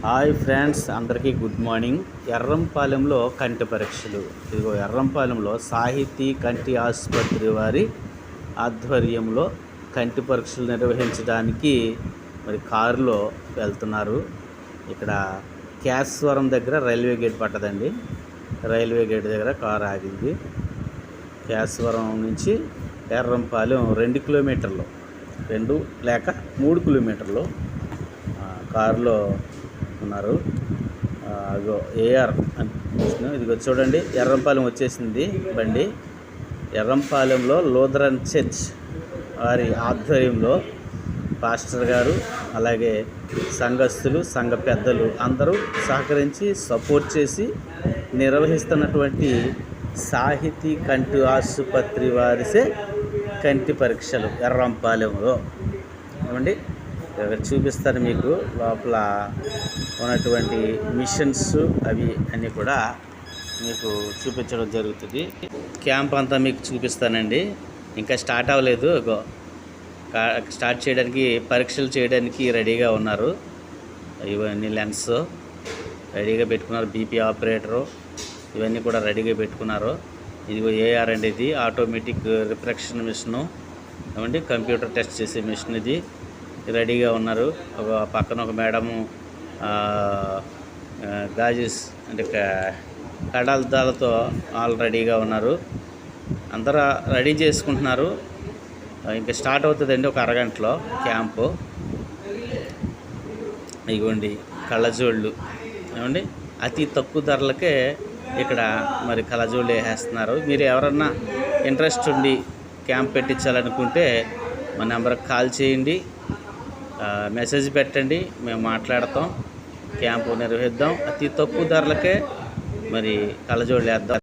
Hi friends, అందరికీ good morning. ఎర్రంపాలెంలో కంటి పరీక్షలు. ఇదిగో ఎర్రంపాలెంలో సాహితీ కంటి ఆసుపత్రి వారి ఆధ్వర్యంలో కంటి పరీక్షలు నిర్వహించడానికి మరి కారులో వెళ్తున్నారు. ఇక్కడ కేశవరం దగ్గర రైల్వే గేట్ పట్టదండి. రైల్వే గేట్ దగ్గర కారు ఆగింది. కేశవరం నుంచి ఎర్రంపాలెం 2 కిలోమీటర్లు, 2 లేక 3 కిలోమీటర్లు కారులో ఉన్నారు. అగో ఏఆర్ అని ఇదిగో చూడండి, ఎర్రంపాలెం వచ్చేసింది బండి. ఎర్రంపాలెంలో లూథరన్ చర్చ్ వారి ఆధ్వర్యంలో పాస్టర్ గారు, అలాగే సంఘస్థులు, సంఘ పెద్దలు అందరూ సహకరించి సపోర్ట్ చేసి నిర్వహిస్తున్నటువంటి సాహితీ కంటి ఆసుపత్రి వారిసే కంటి పరీక్షలు ఎర్రంపాలెంలో. ఏమండి, చూపిస్తారు మీకు లోపల ఉన్నటువంటి మిషన్స్ అవి అన్నీ కూడా మీకు చూపించడం జరుగుతుంది. క్యాంప్ అంతా మీకు చూపిస్తానండి. ఇంకా స్టార్ట్ అవ్వలేదు. స్టార్ట్ చేయడానికి, పరీక్షలు చేయడానికి రెడీగా ఉన్నారు. ఇవన్నీ లెన్స్ రెడీగా పెట్టుకున్నారు. బీపీ ఆపరేటరు ఇవన్నీ కూడా రెడీగా పెట్టుకున్నారు. ఇదిగో ఏఆర్ అండి, ఇది ఆటోమేటిక్ రిఫ్రాక్షన్ మిషను. ఏమండి, కంప్యూటర్ టెస్ట్ చేసే మిషన్ ఇది. రెడీగా ఉన్నారు. ఒక పక్కన ఒక మేడము గాజెస్ అంటే కడాలతో ఆల్ రెడీగా ఉన్నారు. అందరూ రెడీ చేసుకుంటున్నారు. ఇంకా స్టార్ట్ అవుతుందండి ఒక అరగంటలో క్యాంపు. ఇదిగోండి కళ్ళజోళ్ళు. ఏమండి, అతి తక్కువ ధరలకే ఇక్కడ మరి కళ్ళజోళ్ళు వేసేస్తున్నారు. మీరు ఎవరన్నా ఇంట్రెస్ట్ ఉండి క్యాంప్ పెట్టించాలనుకుంటే మా నెంబర్కి కాల్ చేయండి, మెసేజ్ పెట్టండి, మేము మాట్లాడతాం. క్యాంపు నిర్వహిద్దాం. అతి తక్కువ ధరలకే మరి కళ్ళజోళ్ళు వేద్దాం.